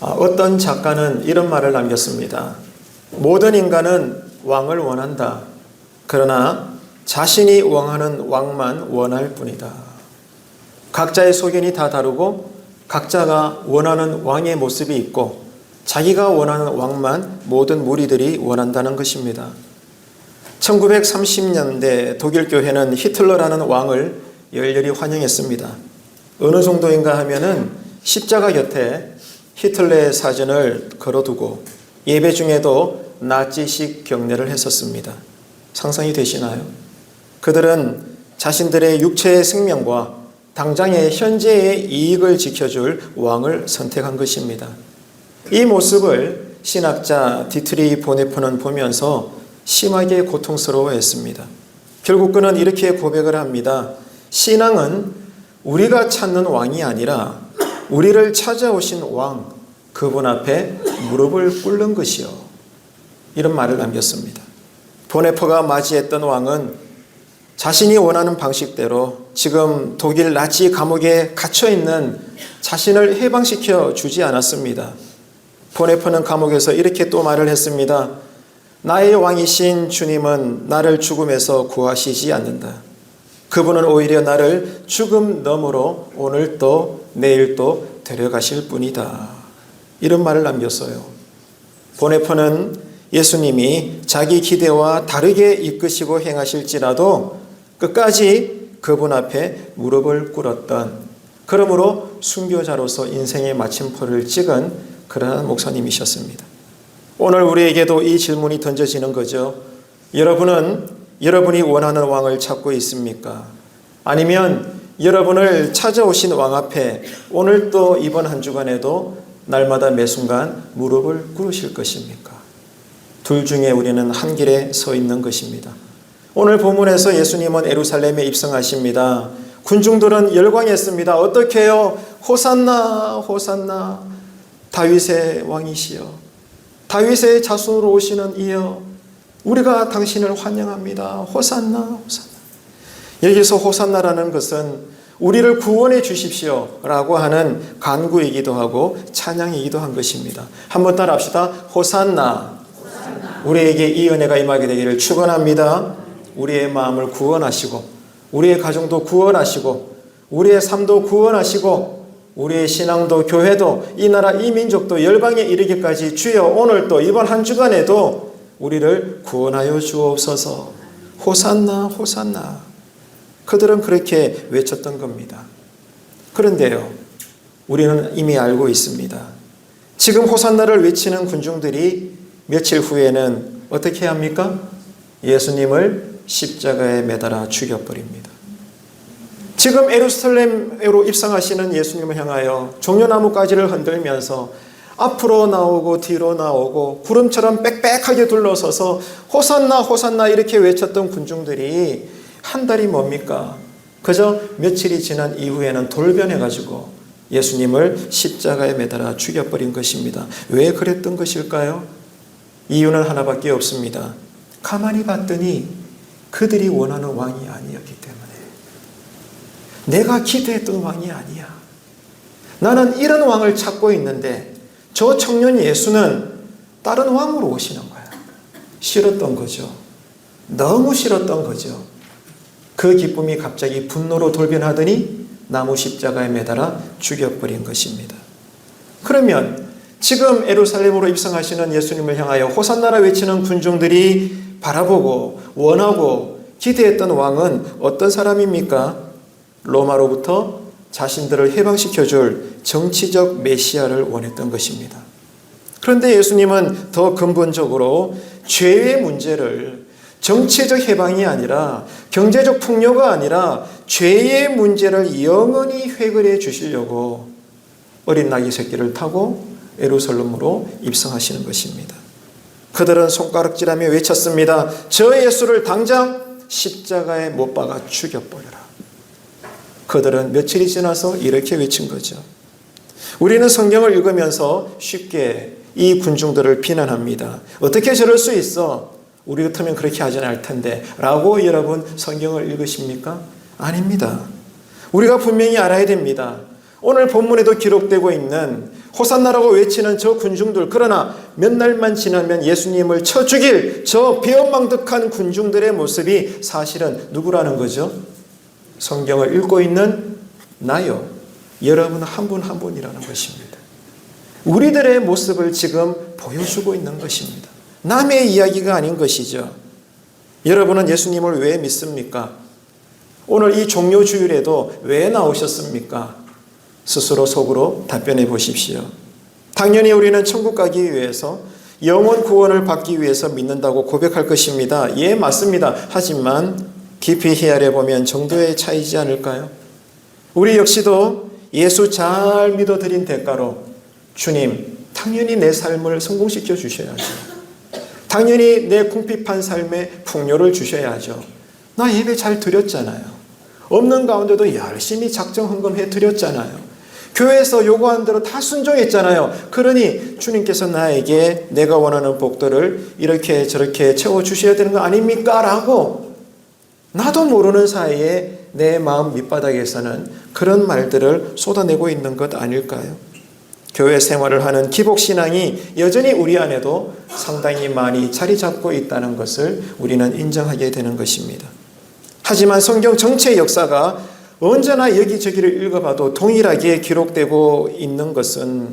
어떤 작가는 이런 말을 남겼습니다. 모든 인간은 왕을 원한다. 그러나 자신이 원하는 왕만 원할 뿐이다. 각자의 소견이 다 다르고 각자가 원하는 왕의 모습이 있고 자기가 원하는 왕만 모든 무리들이 원한다는 것입니다. 1930년대 독일 교회는 히틀러라는 왕을 열렬히 환영했습니다. 어느 정도인가 하면은 십자가 곁에 히틀러의 사진을 걸어두고 예배 중에도 나치식 경례를 했었습니다. 상상이 되시나요? 그들은 자신들의 육체의 생명과 당장의 현재의 이익을 지켜줄 왕을 선택한 것입니다. 이 모습을 신학자 디트리 보네프는 보면서 심하게 고통스러워했습니다. 결국 그는 이렇게 고백을 합니다. 신앙은 우리가 찾는 왕이 아니라 우리를 찾아오신 왕, 그분 앞에 무릎을 꿇는 것이요. 이런 말을 남겼습니다. 보네퍼가 맞이했던 왕은 자신이 원하는 방식대로 지금 독일 나치 감옥에 갇혀있는 자신을 해방시켜 주지 않았습니다. 보네퍼는 감옥에서 이렇게 또 말을 했습니다. 나의 왕이신 주님은 나를 죽음에서 구하시지 않는다. 그분은 오히려 나를 죽음 너머로 오늘도 내일도 데려가실 뿐이다. 이런 말을 남겼어요. 보네퍼는 예수님이 자기 기대와 다르게 이끄시고 행하실지라도 끝까지 그분 앞에 무릎을 꿇었던, 그러므로 순교자로서 인생의 마침표를 찍은 그러한 목사님이셨습니다. 오늘 우리에게도 이 질문이 던져지는 거죠. 여러분은 여러분이 원하는 왕을 찾고 있습니까? 아니면 여러분을 찾아오신 왕 앞에 오늘도 이번 한 주간에도 날마다 매 순간 무릎을 꿇으실 것입니까? 둘 중에 우리는 한 길에 서 있는 것입니다. 오늘 본문에서 예수님은 예루살렘에 입성하십니다. 군중들은 열광했습니다. 어떻게 해요? 호산나 호산나 다윗의 왕이시여, 다윗의 자손으로 오시는 이여, 우리가 당신을 환영합니다. 호산나 호산나. 여기서 호산나라는 것은 우리를 구원해 주십시오 라고 하는 간구이기도 하고 찬양이기도 한 것입니다. 한번 따라합시다. 호산나. 우리에게 이 은혜가 임하게 되기를 축원합니다. 우리의 마음을 구원하시고 우리의 가정도 구원하시고 우리의 삶도 구원하시고 우리의 신앙도 교회도 이 나라 이 민족도 열방에 이르기까지 주여 오늘도 이번 한 주간에도 우리를 구원하여 주옵소서. 호산나 호산나. 그들은 그렇게 외쳤던 겁니다. 그런데요, 우리는 이미 알고 있습니다. 지금 호산나를 외치는 군중들이 며칠 후에는 어떻게 합니까? 예수님을 십자가에 매달아 죽여버립니다. 지금 예루살렘으로 입성하시는 예수님을 향하여 종려나무 가지를 흔들면서 앞으로 나오고 뒤로 나오고 구름처럼 빽빽하게 둘러서서 호산나 호산나 이렇게 외쳤던 군중들이 한 달이 뭡니까? 그저 며칠이 지난 이후에는 돌변해가지고 예수님을 십자가에 매달아 죽여버린 것입니다. 왜 그랬던 것일까요? 이유는 하나밖에 없습니다. 가만히 봤더니 그들이 원하는 왕이 아니었기 때문에, 내가 기대했던 왕이 아니야. 나는 이런 왕을 찾고 있는데 저 청년 예수는 다른 왕으로 오시는 거야. 싫었던 거죠. 너무 싫었던 거죠. 그 기쁨이 갑자기 분노로 돌변하더니 나무 십자가에 매달아 죽여버린 것입니다. 그러면 지금 예루살렘으로 입성하시는 예수님을 향하여 호산나라 외치는 군중들이 바라보고 원하고 기대했던 왕은 어떤 사람입니까? 로마로부터 자신들을 해방시켜줄 정치적 메시아를 원했던 것입니다. 그런데 예수님은 더 근본적으로 죄의 문제를 정치적 해방이 아니라 경제적 풍요가 아니라 죄의 문제를 영원히 해결해 주시려고 어린 나귀 새끼를 타고 예루살렘으로 입성하시는 것입니다. 그들은 손가락질하며 외쳤습니다. 저 예수를 당장 십자가에 못 박아 죽여버려라. 그들은 며칠이 지나서 이렇게 외친 거죠. 우리는 성경을 읽으면서 쉽게 이 군중들을 비난합니다. 어떻게 저럴 수 있어? 우리 같으면 그렇게 하진 않을 텐데 라고 여러분 성경을 읽으십니까? 아닙니다. 우리가 분명히 알아야 됩니다. 오늘 본문에도 기록되고 있는 호산나라고 외치는 저 군중들, 그러나 몇 날만 지나면 예수님을 쳐 죽일 저 배은망덕한 군중들의 모습이 사실은 누구라는 거죠? 성경을 읽고 있는 나요. 여러분 한 분 한 분이라는 것입니다. 우리들의 모습을 지금 보여주고 있는 것입니다. 남의 이야기가 아닌 것이죠. 여러분은 예수님을 왜 믿습니까? 오늘 이 종료 주일에도 왜 나오셨습니까? 스스로 속으로 답변해 보십시오. 당연히 우리는 천국 가기 위해서, 영혼 구원을 받기 위해서 믿는다고 고백할 것입니다. 예, 맞습니다. 하지만 깊이 헤아려 보면 정도의 차이지 않을까요? 우리 역시도 예수 잘 믿어드린 대가로 주님, 당연히 내 삶을 성공시켜 주셔야죠. 당연히 내 궁핍한 삶에 풍요를 주셔야죠. 나 예배 잘 드렸잖아요. 없는 가운데도 열심히 작정 헌금해 드렸잖아요. 교회에서 요구한 대로 다 순종했잖아요. 그러니 주님께서 나에게 내가 원하는 복들을 이렇게 저렇게 채워주셔야 되는 거 아닙니까? 라고 나도 모르는 사이에 내 마음 밑바닥에서는 그런 말들을 쏟아내고 있는 것 아닐까요? 교회 생활을 하는 기복신앙이 여전히 우리 안에도 상당히 많이 자리 잡고 있다는 것을 우리는 인정하게 되는 것입니다. 하지만 성경 전체의 역사가 언제나 여기저기를 읽어봐도 동일하게 기록되고 있는 것은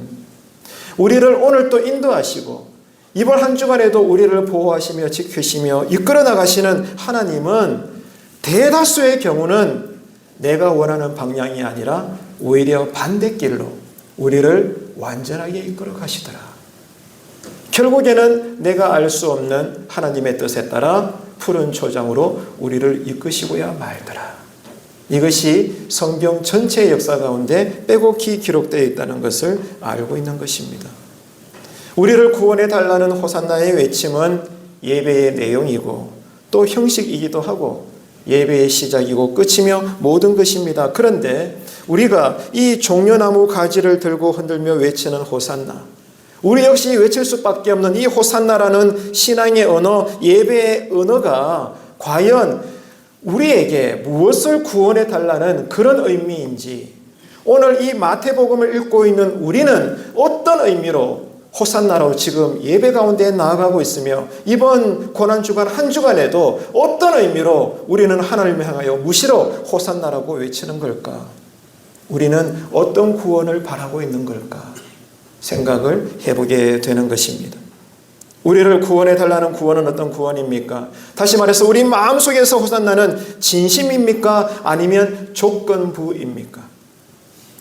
우리를 오늘 또 인도하시고 이번 한 주간에도 우리를 보호하시며 지키시며 이끌어 나가시는 하나님은 대다수의 경우는 내가 원하는 방향이 아니라 오히려 반대길로 우리를 완전하게 이끌어 가시더라. 결국에는 내가 알 수 없는 하나님의 뜻에 따라 푸른 초장으로 우리를 이끄시고야 말더라. 이것이 성경 전체의 역사 가운데 빼곡히 기록되어 있다는 것을 알고 있는 것입니다. 우리를 구원해 달라는 호산나의 외침은 예배의 내용이고 또 형식이기도 하고 예배의 시작이고 끝이며 모든 것입니다. 그런데 우리가 이 종려나무 가지를 들고 흔들며 외치는 호산나, 우리 역시 외칠 수밖에 없는 이 호산나라는 신앙의 언어, 예배의 언어가 과연 우리에게 무엇을 구원해 달라는 그런 의미인지, 오늘 이 마태복음을 읽고 있는 우리는 어떤 의미로 호산나로 지금 예배 가운데 나아가고 있으며 이번 고난주간 한 주간에도 어떤 의미로 우리는 하나님을 향하여 무시로 호산나라고 외치는 걸까? 우리는 어떤 구원을 바라고 있는 걸까? 생각을 해보게 되는 것입니다. 우리를 구원해 달라는 구원은 어떤 구원입니까? 다시 말해서 우리 마음속에서 호산나는 진심입니까? 아니면 조건부입니까?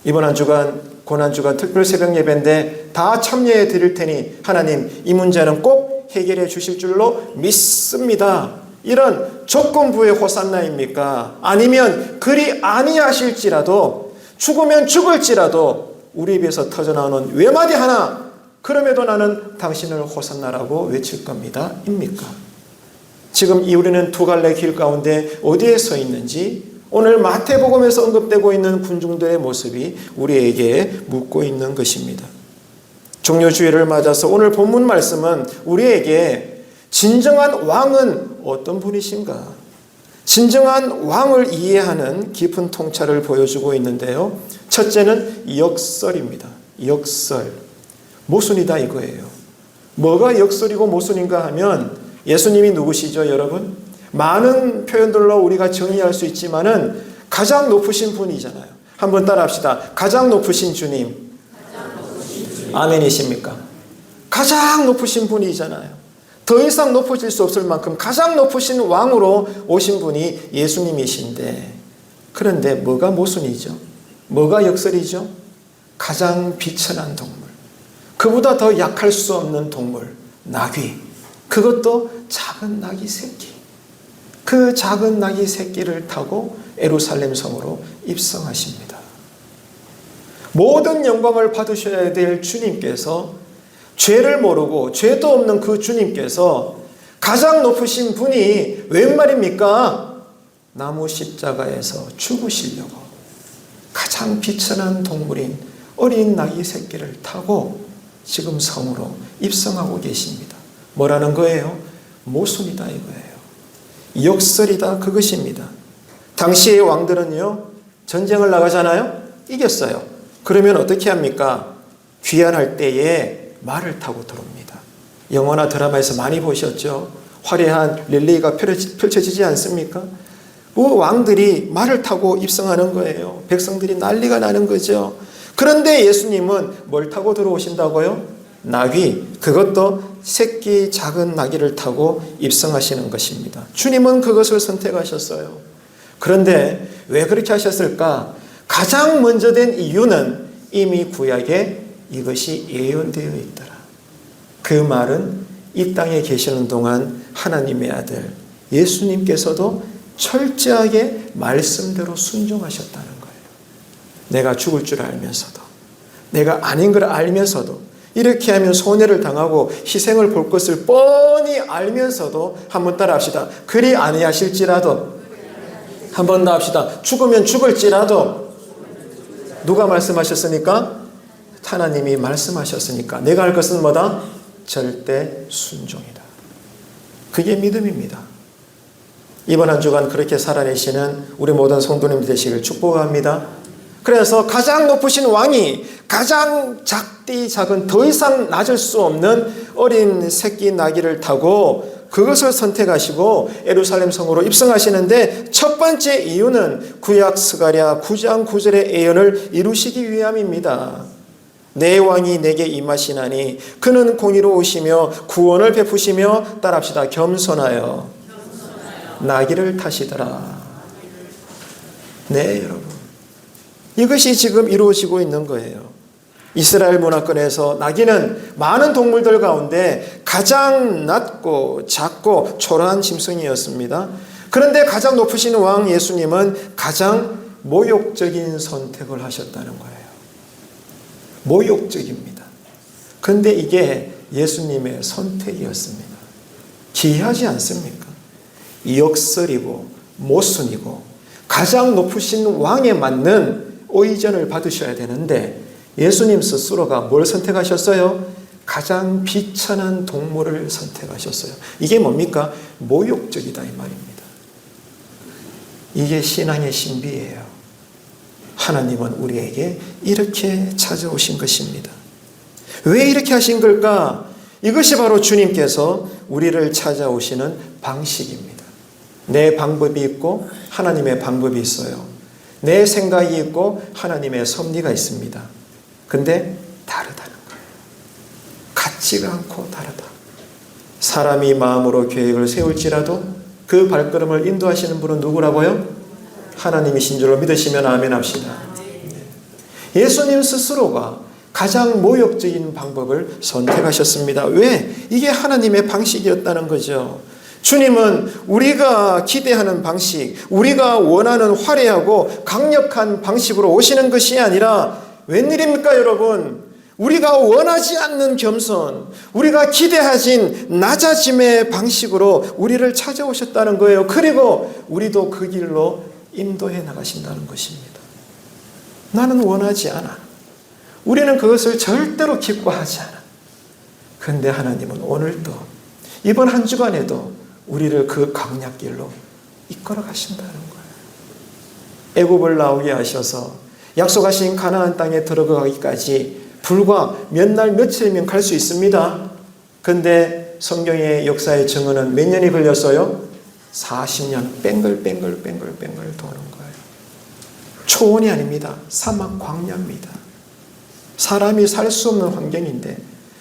이번 한 주간 고난주간 특별 새벽 예배인데 다 참여해 드릴 테니 하나님 이 문제는 꼭 해결해 주실 줄로 믿습니다. 이런 조건부의 호산나입니까? 아니면 그리 아니하실지라도 죽으면 죽을지라도 우리 입에서 터져나오는 외마디 하나, 그럼에도 나는 당신을 호산나라고 외칠 겁니다. 입니까? 지금 우리는 두 갈래 길 가운데 어디에 서 있는지 오늘 마태복음에서 언급되고 있는 군중들의 모습이 우리에게 묻고 있는 것입니다. 종료주일을 맞아서 오늘 본문 말씀은 우리에게 진정한 왕은 어떤 분이신가? 진정한 왕을 이해하는 깊은 통찰을 보여주고 있는데요. 첫째는 역설입니다. 역설. 모순이다 이거예요. 뭐가 역설이고 모순인가 하면 예수님이 누구시죠, 여러분? 많은 표현들로 우리가 정의할 수 있지만은 가장 높으신 분이잖아요. 한번 따라합시다. 가장 높으신 주님. 아멘이십니까? 가장 높으신 분이잖아요. 더 이상 높아질 수 없을 만큼 가장 높으신 왕으로 오신 분이 예수님이신데, 그런데 뭐가 모순이죠? 뭐가 역설이죠? 가장 비천한 동물, 그보다 더 약할 수 없는 동물, 나귀, 그것도 작은 나귀 새끼. 그 작은 나귀 새끼를 타고 예루살렘 성으로 입성하십니다. 모든 영광을 받으셔야 될 주님께서, 죄를 모르고 죄도 없는 그 주님께서 가장 높으신 분이 웬 말입니까? 나무 십자가에서 죽으시려고 가장 비천한 동물인 어린 나귀 새끼를 타고 지금 성으로 입성하고 계십니다. 뭐라는 거예요? 모순이다 이거예요. 역설이다 그것입니다. 당시의 왕들은요, 전쟁을 나가잖아요. 이겼어요. 그러면 어떻게 합니까? 귀환할 때에 말을 타고 들어옵니다. 영화나 드라마에서 많이 보셨죠? 화려한 릴레이가 펼쳐지지 않습니까? 왕들이 말을 타고 입성하는 거예요. 백성들이 난리가 나는 거죠. 그런데 예수님은 뭘 타고 들어오신다고요? 나귀, 그것도 새끼 작은 나귀를 타고 입성하시는 것입니다. 주님은 그것을 선택하셨어요. 그런데 왜 그렇게 하셨을까? 가장 먼저 된 이유는 이미 구약에 이것이 예언되어 있더라. 그 말은 이 땅에 계시는 동안 하나님의 아들 예수님께서도 철저하게 말씀대로 순종하셨다는 거예요. 내가 죽을 줄 알면서도, 내가 아닌 걸 알면서도, 이렇게 하면 손해를 당하고 희생을 볼 것을 뻔히 알면서도, 한번 따라 합시다. 그리 아니하실지라도, 한 번 더 합시다. 죽으면 죽을지라도. 누가 말씀하셨으니까? 하나님이 말씀하셨으니까 내가 할 것은 뭐다? 절대 순종이다. 그게 믿음입니다. 이번 한 주간 그렇게 살아내시는 우리 모든 성도님 되시길 축복합니다. 그래서 가장 높으신 왕이 가장 작은 더 이상 낮을 수 없는 어린 새끼 나귀를 타고 그것을 선택하시고 예루살렘 성으로 입성하시는데 첫 번째 이유는 구약 스가랴 9장 9절의 예언을 이루시기 위함입니다. 내 왕이 내게 임하시나니 그는 공의로우시며 구원을 베푸시며, 따라합시다. 겸손하여 나귀를 타시더라. 네, 여러분. 이것이 지금 이루어지고 있는 거예요. 이스라엘 문화권에서 나귀는 많은 동물들 가운데 가장 낮고 작고 초라한 짐승이었습니다. 그런데 가장 높으신 왕 예수님은 가장 모욕적인 선택을 하셨다는 거예요. 모욕적입니다. 그런데 이게 예수님의 선택이었습니다. 기이하지 않습니까? 역설이고 모순이고 가장 높으신 왕에 맞는 의전을 받으셔야 되는데 예수님 스스로가 뭘 선택하셨어요? 가장 비천한 동물을 선택하셨어요. 이게 뭡니까? 모욕적이다 이 말입니다. 이게 신앙의 신비예요. 하나님은 우리에게 이렇게 찾아오신 것입니다. 왜 이렇게 하신 걸까? 이것이 바로 주님께서 우리를 찾아오시는 방식입니다. 내 방법이 있고 하나님의 방법이 있어요. 내 생각이 있고 하나님의 섭리가 있습니다. 근데 다르다는 거예요. 같지가 않고 다르다. 사람이 마음으로 계획을 세울지라도 그 발걸음을 인도하시는 분은 누구라고요? 하나님이신 줄로 믿으시면 아멘 합시다. 예수님 스스로가 가장 모욕적인 방법을 선택하셨습니다. 왜? 이게 하나님의 방식이었다는 거죠. 주님은 우리가 기대하는 방식, 우리가 원하는 화려하고 강력한 방식으로 오시는 것이 아니라 웬일입니까 여러분? 우리가 원하지 않는 겸손, 우리가 기대하진 낮아짐의 방식으로 우리를 찾아오셨다는 거예요. 그리고 우리도 그 길로 인도해 나가신다는 것입니다. 나는 원하지 않아. 우리는 그것을 절대로 기뻐하지 않아. 그런데 하나님은 오늘도 이번 한 주간에도 우리를 그 강약길로 이끌어 가신다는 거예요. 애굽을 나오게 하셔서 약속하신 가나안 땅에 들어가기까지 불과 몇 날 며칠이면 갈 수 있습니다. 그런데 성경의 역사의 증언은 몇 년이 걸렸어요? 40년 뱅글뱅글 도는 거예요. 초원이 아닙니다. 사막 광야입니다. 사람이 살 수 없는 환경인데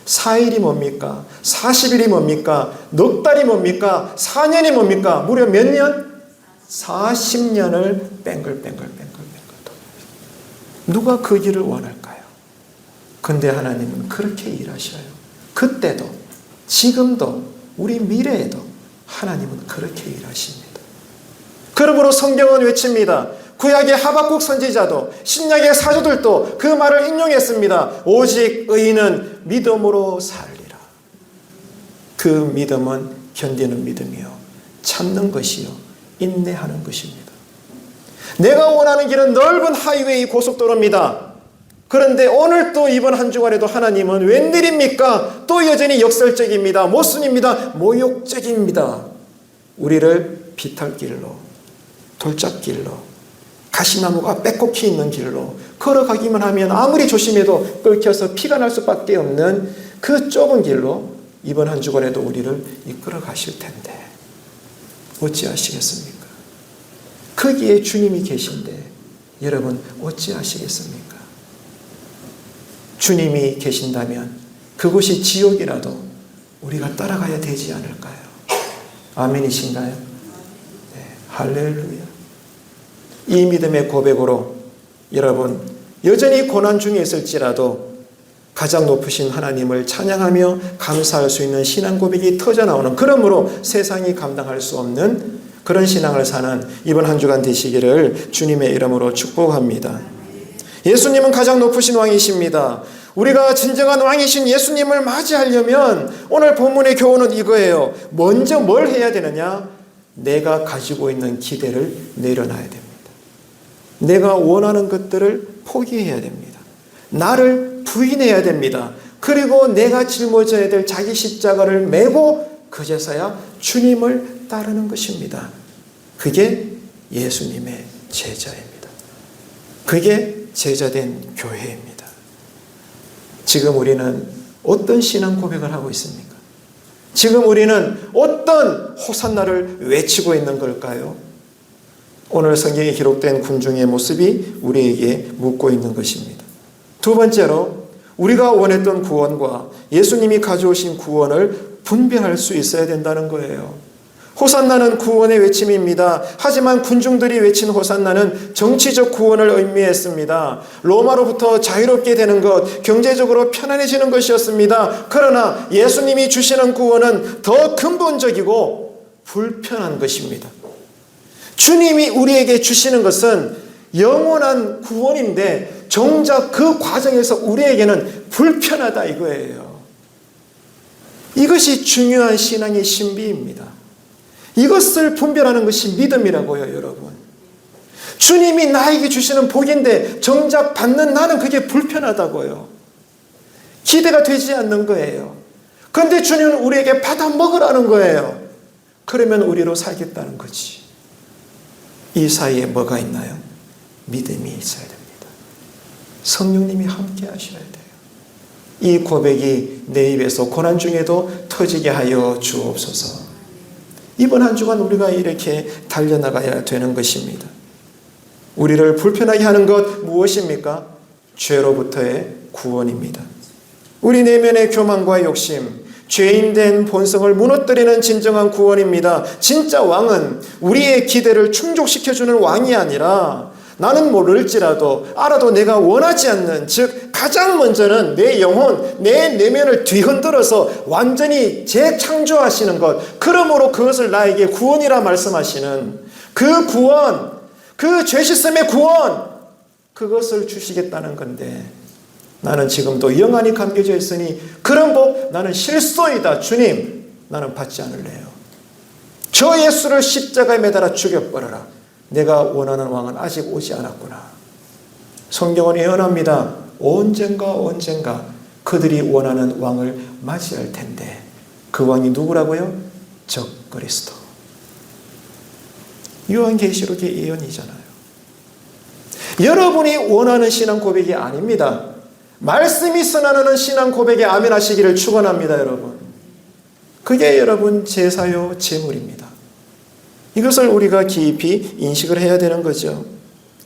4일이 뭡니까? 40일이 뭡니까? 넉 달이 뭡니까? 4년이 뭡니까? 무려 몇 년? 40년을 뱅글뱅글 누가 그 길을 원할까요? 근데 하나님은 그렇게 일하셔요. 그때도 지금도 우리 미래에도 하나님은 그렇게 일하십니다. 그러므로 성경은 외칩니다. 구약의 하박국 선지자도 신약의 사도들도 그 말을 인용했습니다. 오직 의인은 믿음으로 살리라. 그 믿음은 견디는 믿음이요, 참는 것이요, 인내하는 것입니다. 내가 원하는 길은 넓은 하이웨이 고속도로입니다. 그런데 오늘 또 이번 한 주간에도 하나님은 웬일입니까? 또 여전히 역설적입니다. 모순입니다. 모욕적입니다. 우리를 비탈길로, 돌짝길로, 가시나무가 빼곡히 있는 길로 걸어가기만 하면 아무리 조심해도 끓여서 피가 날 수밖에 없는 그 좁은 길로 이번 한 주간에도 우리를 이끌어 가실 텐데 어찌하시겠습니까? 거기에 주님이 계신데 여러분 어찌하시겠습니까? 주님이 계신다면 그곳이 지옥이라도 우리가 따라가야 되지 않을까요? 아멘이신가요? 네, 할렐루야. 이 믿음의 고백으로 여러분 여전히 고난 중에 있을지라도 가장 높으신 하나님을 찬양하며 감사할 수 있는 신앙 고백이 터져나오는, 그러므로 세상이 감당할 수 없는 그런 신앙을 사는 이번 한 주간 되시기를 주님의 이름으로 축복합니다. 예수님은 가장 높으신 왕이십니다. 우리가 진정한 왕이신 예수님을 맞이하려면 오늘 본문의 교훈은 이거예요. 먼저 뭘 해야 되느냐? 내가 가지고 있는 기대를 내려놔야 됩니다. 내가 원하는 것들을 포기해야 됩니다. 나를 부인해야 됩니다. 그리고 내가 짊어져야 될 자기 십자가를 메고 그제서야 주님을 따르는 것입니다. 그게 예수님의 제자입니다. 그게 제자된 교회입니다. 지금 우리는 어떤 신앙 고백을 하고 있습니까? 지금 우리는 어떤 호산나를 외치고 있는 걸까요? 오늘 성경에 기록된 군중의 모습이 우리에게 묻고 있는 것입니다. 두 번째로 우리가 원했던 구원과 예수님이 가져오신 구원을 분별할 수 있어야 된다는 거예요. 호산나는 구원의 외침입니다. 하지만 군중들이 외친 호산나는 정치적 구원을 의미했습니다. 로마로부터 자유롭게 되는 것, 경제적으로 편안해지는 것이었습니다. 그러나 예수님이 주시는 구원은 더 근본적이고 불편한 것입니다. 주님이 우리에게 주시는 것은 영원한 구원인데 정작 그 과정에서 우리에게는 불편하다 이거예요. 이것이 중요한 신앙의 신비입니다. 이것을 분별하는 것이 믿음이라고요, 여러분. 주님이 나에게 주시는 복인데 정작 받는 나는 그게 불편하다고요. 기대가 되지 않는 거예요. 그런데 주님은 우리에게 받아 먹으라는 거예요. 그러면 우리로 살겠다는 거지. 이 사이에 뭐가 있나요? 믿음이 있어야 됩니다. 성령님이 함께 하셔야 돼요. 이 고백이 내 입에서 고난 중에도 터지게 하여 주옵소서. 이번 한 주간 우리가 이렇게 달려나가야 되는 것입니다. 우리를 불편하게 하는 것 무엇입니까? 죄로부터의 구원입니다. 우리 내면의 교만과 욕심, 죄인된 본성을 무너뜨리는 진정한 구원입니다. 진짜 왕은 우리의 기대를 충족시켜주는 왕이 아니라 나는 모를지라도 알아도 내가 원하지 않는, 즉 가장 먼저는 내 영혼, 내 내면을 뒤흔들어서 완전히 재창조하시는 것, 그러므로 그것을 나에게 구원이라 말씀하시는 그 구원, 그 죄씻음의 구원, 그것을 주시겠다는 건데 나는 지금도 영안이 감겨져 있으니 그런 복 나는 실소이다. 주님, 나는 받지 않을래요. 저 예수를 십자가에 매달아 죽여버려라. 내가 원하는 왕은 아직 오지 않았구나. 성경은 예언합니다. 언젠가 그들이 원하는 왕을 맞이할 텐데 그 왕이 누구라고요? 적그리스도. 요한계시록의 예언이잖아요. 여러분이 원하는 신앙 고백이 아닙니다. 말씀이 선언하는 신앙 고백에 아멘 하시기를 축원합니다, 여러분. 그게 여러분 제사요 제물입니다. 이것을 우리가 깊이 인식을 해야 되는 거죠.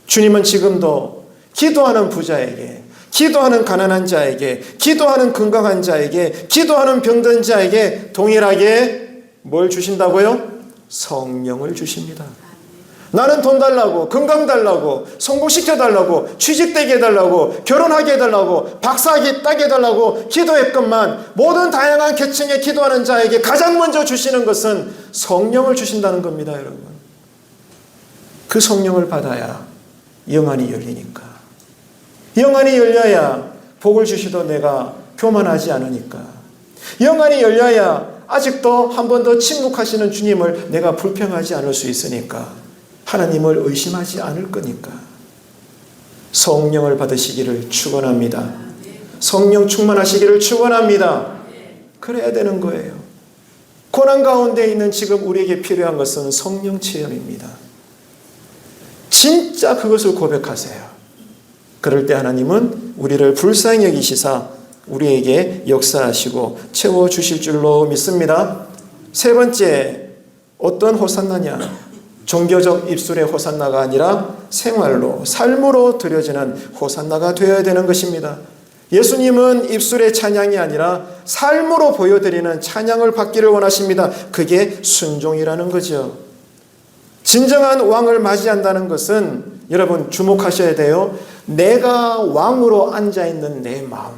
주님은 지금도 기도하는 부자에게, 기도하는 가난한 자에게, 기도하는 건강한 자에게, 기도하는 병든 자에게 동일하게 뭘 주신다고요? 성령을 주십니다. 나는 돈 달라고, 건강 달라고, 성공시켜 달라고, 취직되게 해달라고, 결혼하게 해달라고, 박사학위 따게 해달라고 기도했건만 모든 다양한 계층에 기도하는 자에게 가장 먼저 주시는 것은 성령을 주신다는 겁니다, 여러분. 그 성령을 받아야 영안이 열리니까. 영안이 열려야 복을 주시도 내가 교만하지 않으니까. 영안이 열려야 아직도 한 번 더 침묵하시는 주님을 내가 불평하지 않을 수 있으니까. 하나님을 의심하지 않을 거니까. 성령을 받으시기를 축원합니다. 성령 충만하시기를 축원합니다. 그래야 되는 거예요. 고난 가운데 있는 지금 우리에게 필요한 것은 성령 체험입니다. 진짜 그것을 고백하세요. 그럴 때 하나님은 우리를 불쌍히 여기시사 우리에게 역사하시고 채워주실 줄로 믿습니다. 세 번째, 어떤 호산나냐? 종교적 입술의 호산나가 아니라 생활로, 삶으로 드려지는 호산나가 되어야 되는 것입니다. 예수님은 입술의 찬양이 아니라 삶으로 보여드리는 찬양을 받기를 원하십니다. 그게 순종이라는 거죠. 진정한 왕을 맞이한다는 것은 여러분 주목하셔야 돼요. 내가 왕으로 앉아있는 내 마음,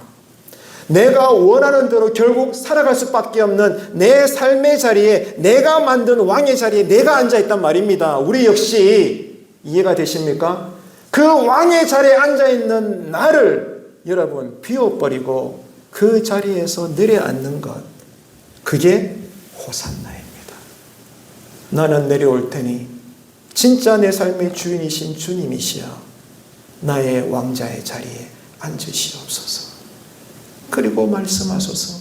내가 원하는 대로 결국 살아갈 수밖에 없는 내 삶의 자리에, 내가 만든 왕의 자리에 내가 앉아있단 말입니다. 우리 역시 이해가 되십니까? 그 왕의 자리에 앉아있는 나를 여러분 비워버리고 그 자리에서 내려앉는 것, 그게 호산나입니다. 나는 내려올 테니 진짜 내 삶의 주인이신 주님이시여 나의 왕자의 자리에 앉으시옵소서. 그리고 말씀하소서.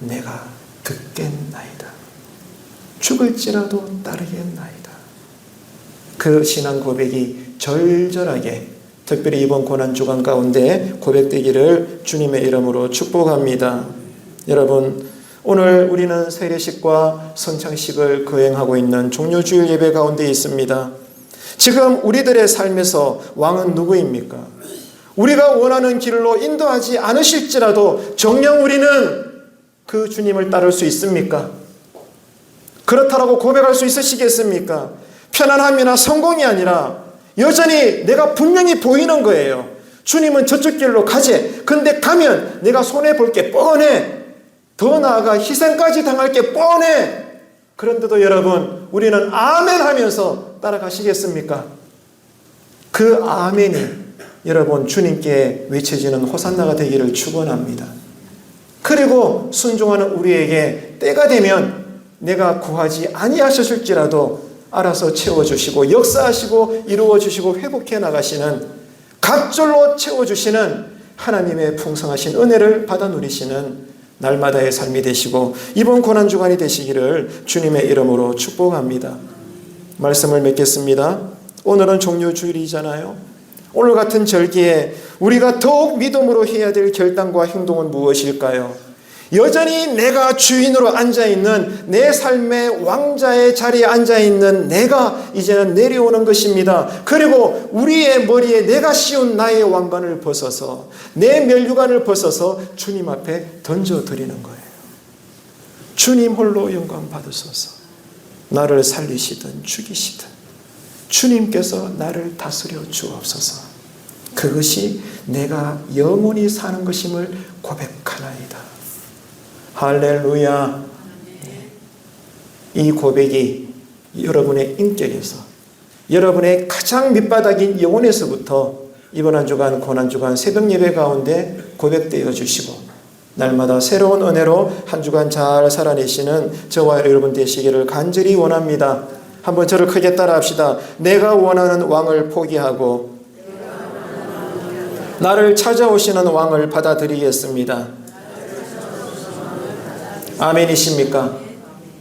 내가 듣겠나이다. 죽을지라도 따르겠나이다. 그 신앙 고백이 절절하게 특별히 이번 고난주간 가운데 고백되기를 주님의 이름으로 축복합니다. 여러분, 오늘 우리는 세례식과 선창식을 거행하고 있는 종료주일 예배 가운데 있습니다. 지금 우리들의 삶에서 왕은 누구입니까? 우리가 원하는 길로 인도하지 않으실지라도 정녕 우리는 그 주님을 따를 수 있습니까? 그렇다라고 고백할 수 있으시겠습니까? 편안함이나 성공이 아니라 여전히 내가 분명히 보이는 거예요. 주님은 저쪽 길로 가재. 근데 가면 내가 손해볼 게 뻔해. 더 나아가 희생까지 당할 게 뻔해. 그런데도 여러분, 우리는 아멘 하면서 따라가시겠습니까? 그 아멘이 여러분 주님께 외쳐지는 호산나가 되기를 축원합니다. 그리고 순종하는 우리에게 때가 되면 내가 구하지 아니하셨을지라도 알아서 채워주시고 역사하시고 이루어주시고 회복해 나가시는, 갑절로 채워주시는 하나님의 풍성하신 은혜를 받아 누리시는 날마다의 삶이 되시고 이번 고난주간이 되시기를 주님의 이름으로 축복합니다. 말씀을 맺겠습니다. 오늘은 종료주일이잖아요. 오늘 같은 절기에 우리가 더욱 믿음으로 해야 될 결단과 행동은 무엇일까요? 여전히 내가 주인으로 앉아있는 내 삶의 왕자의 자리에 앉아있는 내가 이제는 내려오는 것입니다. 그리고 우리의 머리에 내가 씌운 나의 왕관을 벗어서, 내 면류관을 벗어서 주님 앞에 던져드리는 거예요. 주님 홀로 영광 받으소서. 나를 살리시든 죽이시든 주님께서 나를 다스려 주옵소서. 그것이 내가 영원히 사는 것임을 고백하나이다. 할렐루야. 이 고백이 여러분의 인격에서, 여러분의 가장 밑바닥인 영혼에서부터 이번 한 주간 고난주간 새벽 예배 가운데 고백되어 주시고 날마다 새로운 은혜로 한 주간 잘 살아내시는 저와 여러분 되시기를 간절히 원합니다. 한번 저를 크게 따라 합시다. 내가 원하는 왕을 포기하고 나를 찾아오시는 왕을 받아들이겠습니다. 아멘이십니까?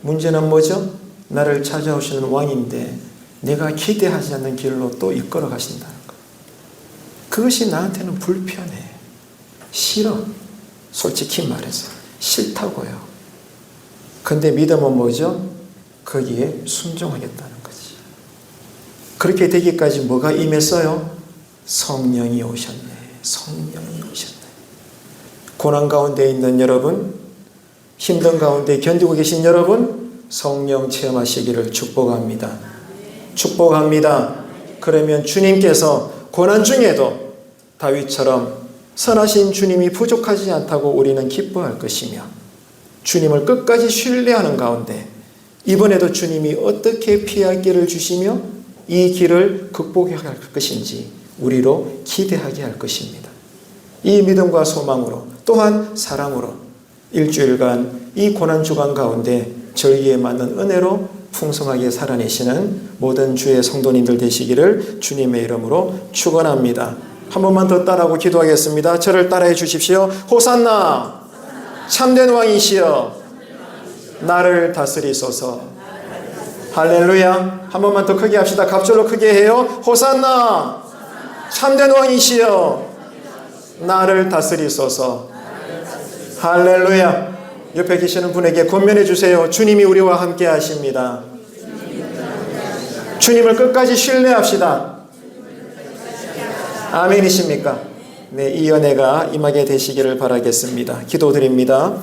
문제는 뭐죠? 나를 찾아오시는 왕인데 내가 기대하지 않는 길로 또 이끌어 가신다는 것. 그것이 나한테는 불편해. 싫어. 솔직히 말해서 싫다고요. 근데 믿음은 뭐죠? 거기에 순종하겠다는 거지. 그렇게 되기까지 뭐가 임했어요? 성령이 오셨네. 성령이 오셨네. 고난 가운데 있는 여러분, 힘든 가운데 견디고 계신 여러분, 성령 체험하시기를 축복합니다. 축복합니다. 그러면 주님께서 고난 중에도 다윗처럼 선하신 주님이 부족하지 않다고 우리는 기뻐할 것이며, 주님을 끝까지 신뢰하는 가운데 이번에도 주님이 어떻게 피할 길을 주시며 이 길을 극복해야 할 것인지 우리로 기대하게 할 것입니다. 이 믿음과 소망으로, 또한 사랑으로 일주일간 이 고난주간 가운데 절기에 맞는 은혜로 풍성하게 살아내시는 모든 주의 성도님들 되시기를 주님의 이름으로 축원합니다. 한 번만 더 따라하고 기도하겠습니다. 저를 따라해 주십시오. 호산나 참된 왕이시여 나를 다스리소서. 할렐루야. 한 번만 더 크게 합시다. 갑절로 크게 해요. 호산나 참된 왕이시여 나를 다스리소서. 할렐루야. 옆에 계시는 분에게 권면해 주세요. 주님이 우리와 함께 하십니다. 주님을 끝까지 신뢰합시다. 아멘이십니까? 네, 이 연애가 임하게 되시기를 바라겠습니다. 기도드립니다.